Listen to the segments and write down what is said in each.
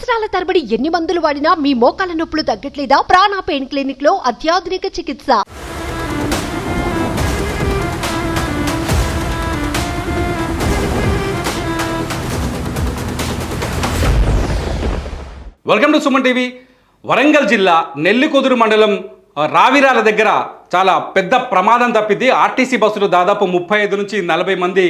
సంవత్సరాల తరబడి ఎన్ని మందులు వాడినా మీ మోకాల నొప్పులు తగ్గట్లేదా? ప్రాణ పెయిన్ క్లినిక్ లో అత్యాధునిక చికిత్స. Welcome to Suman TV. Warangal జిల్లా నెల్లికుదురు మండలం రావిరాల దగ్గర చాలా పెద్ద ప్రమాదం తప్పింది. ఆర్టీసీ బస్సులో దాదాపు 35 నుంచి 40 మంది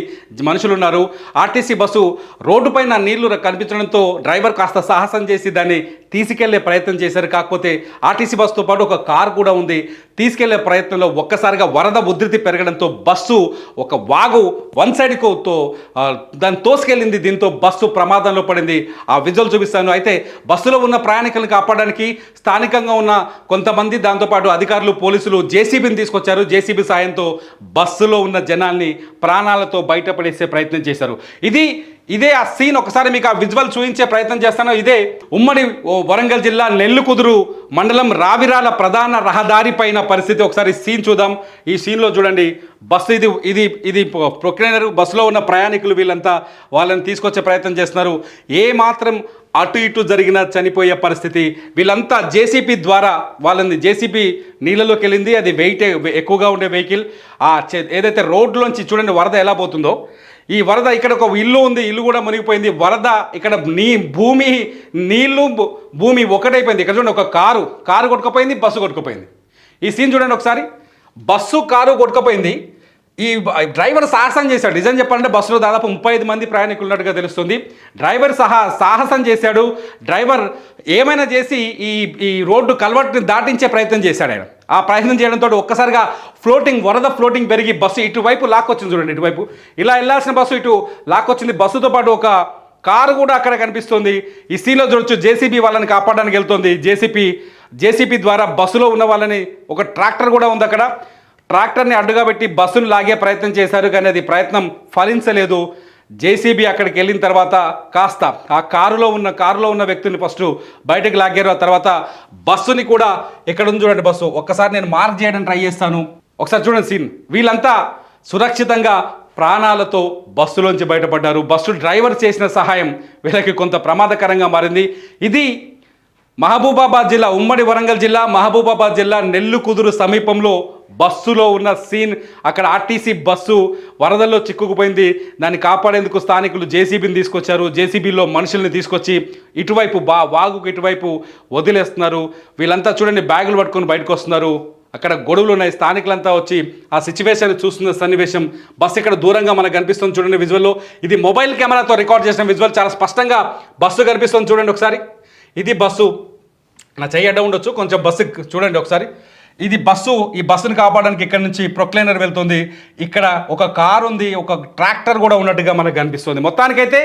మనుషులు ఉన్నారు. ఆర్టీసీ బస్సు రోడ్డు పైన నీళ్లు కనిపించడంతో డ్రైవర్ కాస్త సాహసం చేసి దాన్ని తీసుకెళ్లే ప్రయత్నం చేశారు. కాకపోతే ఆర్టీసీ బస్సుతో పాటు ఒక కారు కూడా ఉంది. తీసుకెళ్లే ప్రయత్నంలో ఒక్కసారిగా వరద ఉధృతి పెరగడంతో బస్సు ఒక వాగు వన్ సైడ్తో దాన్ని తోసుకెళ్ళింది. దీంతో బస్సు ప్రమాదంలో పడింది. ఆ విజువల్ చూపిస్తాను. అయితే బస్సులో ఉన్న ప్రయాణికులను కాపాడడానికి స్థానికంగా ఉన్న కొంతమంది, దాంతోపాటు అధికారులు, పోలీసులు జేసీబీని తీసుకొచ్చారు. జేసీబీ సాయంతో బస్సులో ఉన్న జనాల్ని ప్రాణాలతో బయటపడేసే ప్రయత్నం చేశారు. ఇదే ఆ సీన్ ఒకసారి మీకు ఆ విజువల్ చూపించే ప్రయత్నం చేస్తాను. ఇదే ఉమ్మడి వరంగల్ జిల్లా నెల్లికుదురు మండలం రావిరాల ప్రధాన రహదారి పైన పరిస్థితి. ఒకసారి సీన్ చూద్దాం. ఈ సీన్లో చూడండి, బస్సు ఇది ప్రొక్లైనర్, బస్సులో ఉన్న ప్రయాణికులు వీళ్ళంతా వాళ్ళని తీసుకొచ్చే ప్రయత్నం చేస్తున్నారు. ఏ మాత్రం అటు ఇటు జరిగిన చనిపోయే పరిస్థితి. వీళ్ళంతా జేసీబీ ద్వారా జేసీబీ నీళ్ళలోకి వెళ్ళింది. అది వెయిట్ ఎక్కువగా ఉండే వెహికల్. ఏదైతే రోడ్లోంచి చూడండి వరద ఎలా పోతుందో. ఈ వరద ఇక్కడ ఒక ఇల్లు ఉంది, ఇల్లు కూడా మునిగిపోయింది. వరద ఇక్కడ భూమి ఒకటైపోయింది. ఇక్కడ చూడండి, ఒక కారు కొట్టుకుపోయింది, బస్సు కొట్టుకుపోయింది. ఈ సీన్ చూడండి ఒకసారి. బస్సు కారు కొట్టుకుపోయింది. ఈ డ్రైవర్ సాహసం చేశాడు. నిజం చెప్పాలంటే బస్సులో దాదాపు 35 మంది ప్రయాణికులు ఉన్నట్టుగా తెలుస్తుంది. డ్రైవర్ సాహసం చేశాడు. డ్రైవర్ ఏమైనా చేసి ఈ రోడ్డు కల్వర్ట్ని దాటించే ప్రయత్నం చేశాడు ఆయన. ఆ ప్రయత్నం చేయడంతో ఒక్కసారిగా వరద ఫ్లోటింగ్ పెరిగి బస్సు ఇటువైపు లాక్కొచ్చింది. చూడండి, ఇటువైపు ఇలా వెళ్ళాల్సిన బస్సు ఇటు లాక్కొచ్చింది. బస్సుతో పాటు ఒక కారు కూడా అక్కడ కనిపిస్తుంది. ఈ సీన్లో చూడొచ్చు, జేసీబీ వాళ్ళని కాపాడడానికి వెళ్తుంది. జేసీబీ ద్వారా బస్సులో ఉన్న వాళ్ళని, ఒక ట్రాక్టర్ కూడా ఉంది అక్కడ. ట్రాక్టర్ని అడ్డుగా పెట్టి బస్సును లాగే ప్రయత్నం చేశారు, కానీ అది ప్రయత్నం ఫలించలేదు. జేసీబీ అక్కడికి వెళ్ళిన తర్వాత కాస్త ఆ కారులో ఉన్న వ్యక్తిని ఫస్ట్ బయటకు లాగారు. ఆ తర్వాత బస్సుని కూడా ఎక్కడ ఉంది చూడండి బస్సు. ఒక్కసారి నేను మార్క్ చేయడానికి ట్రై చేస్తాను. ఒకసారి చూడండి సీన్. వీళ్ళంతా సురక్షితంగా ప్రాణాలతో బస్సులోంచి బయటపడ్డారు. బస్సు డ్రైవర్ చేసిన సహాయం వీళ్ళకి కొంత ప్రమాదకరంగా మారింది. ఇది మహబూబాబాద్ జిల్లా, ఉమ్మడి వరంగల్ జిల్లా మహబూబాబాద్ జిల్లా నెల్లికుదురు సమీపంలో బస్సులో ఉన్న సీన్. అక్కడ ఆర్టీసీ బస్సు వరదల్లో చిక్కుకుపోయింది. దాన్ని కాపాడేందుకు స్థానికులు జేసీబీని తీసుకొచ్చారు. జేసీబీలో మనుషుల్ని తీసుకొచ్చి ఇటువైపు వాగుకు ఇటువైపు వదిలేస్తున్నారు. వీళ్ళంతా చూడండి బ్యాగులు పట్టుకొని బయటకు వస్తున్నారు. అక్కడ గొడవలు ఉన్నాయి. స్థానికులంతా వచ్చి ఆ సిచ్యువేషన్ చూస్తున్న సన్నివేశం. బస్సు ఇక్కడ దూరంగా మనకు కనిపిస్తుంది చూడండి విజువల్లో. ఇది మొబైల్ కెమెరాతో రికార్డ్ చేసిన విజువల్. చాలా స్పష్టంగా బస్సు కనిపిస్తుంది చూడండి ఒకసారి. ఇది బస్సు. నా చెయ్యి అడ్డ ఉండొచ్చు కొంచెం. బస్సు చూడండి ఒకసారి. ఇది బస్సు. ఈ బస్సును కాపాడడానికి ఇక్కడ నుంచి ప్రొక్లైనర్ వెళ్తుంది. ఇక్కడ ఒక కారు ఉంది, ఒక ట్రాక్టర్ కూడా ఉన్నట్టుగా మనకు కనిపిస్తుంది. మొత్తానికైతే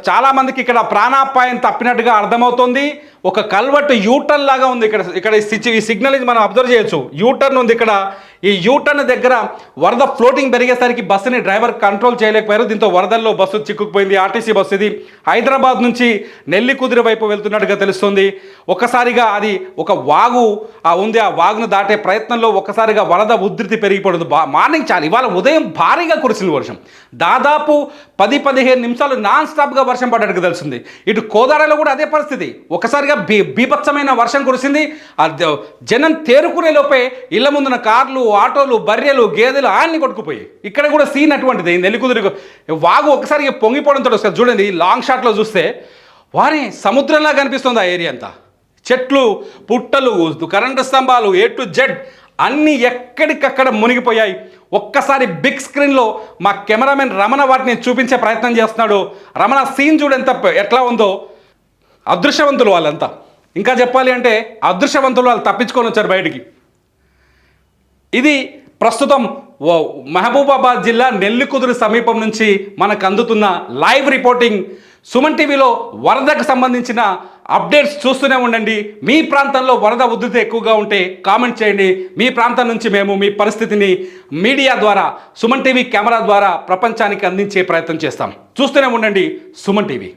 చాలామందికి ఇక్కడ ప్రాణాపాయం తప్పినట్టుగా అర్థమవుతుంది. ఒక కల్వర్ట్ యూటర్న్ లాగా ఉంది ఇక్కడ ఈ సిగ్నల్ ఇది మనం అబ్జర్వ్ చేయొచ్చు. యూటర్న్ ఉంది ఇక్కడ. ఈ యూటర్న్ దగ్గర వరద ఫ్లోటింగ్ పెరిగేసరికి బస్సుని డ్రైవర్ కంట్రోల్ చేయలేకపోయారు. దీంతో వరదల్లో బస్సు చిక్కుకుపోయింది. ఆర్టీసీ బస్సు ఇది హైదరాబాద్ నుంచి నెల్లికుదురు వైపు వెళ్తున్నట్టుగా తెలుస్తుంది. ఒక్కసారిగా అది ఒక వాగు ఉంది. ఆ వాగును దాటే ప్రయత్నంలో ఒక్కసారిగా వరద ఉధృతి పెరిగిపోయింది. మార్నింగ్ ఇవాళ ఉదయం భారీగా కురిసింది వర్షం. దాదాపు 10-15 నిమిషాలు నాన్ స్టాప్గా వర్షం పడ్డట్టుగా తెలుస్తుంది. ఇటు కోదాడలో కూడా అదే పరిస్థితి. ఒకసారిగా బీభత్సమైన వర్షం కురిసింది. జనం తేరుకునే లోపే ఇళ్ల ముందున కార్లు, ఆటోలు, బర్రెలు, గేదెలు అన్ని కొట్టుకుపోయాయి. ఇక్కడ కూడా సీన్ అటువంటిది. నెల్లికుదురు వాగు ఒకసారి పొంగిపోవడంతో చూడండి, లాంగ్ షాట్లో చూస్తే వారి సముద్రంలా కనిపిస్తుంది ఆ ఏరియా అంతా. చెట్లు, పుట్టలు, కరెంటు స్తంభాలు, A to Z అన్నీ ఎక్కడికక్కడ మునిగిపోయాయి. ఒక్కసారి బిగ్ స్క్రీన్లో మా కెమెరామెన్ రమణ వాటిని చూపించే ప్రయత్నం చేస్తున్నాడు. రమణ, సీన్ చూడు ఎట్లా ఉందో. అదృశ్యవంతులు వాళ్ళంతా. ఇంకా చెప్పాలి అంటే అదృశ్యవంతులు వాళ్ళు తప్పించుకొని వచ్చారు బయటికి. ఇది ప్రస్తుతం మహబూబాబాద్ జిల్లా నెల్లికుదురు సమీపం నుంచి మనకు అందుతున్న లైవ్ రిపోర్టింగ్. సుమన్ టీవీలో వరదకు సంబంధించిన అప్డేట్స్ చూస్తూనే ఉండండి. మీ ప్రాంతంలో వరద ఉధృతి ఎక్కువగా ఉంటే కామెంట్ చేయండి. మీ ప్రాంతం నుంచి మేము మీ పరిస్థితిని మీడియా ద్వారా, సుమన్ టీవీ కెమెరా ద్వారా ప్రపంచానికి అందించే ప్రయత్నం చేస్తాం. చూస్తూనే ఉండండి సుమన్ టీవీ.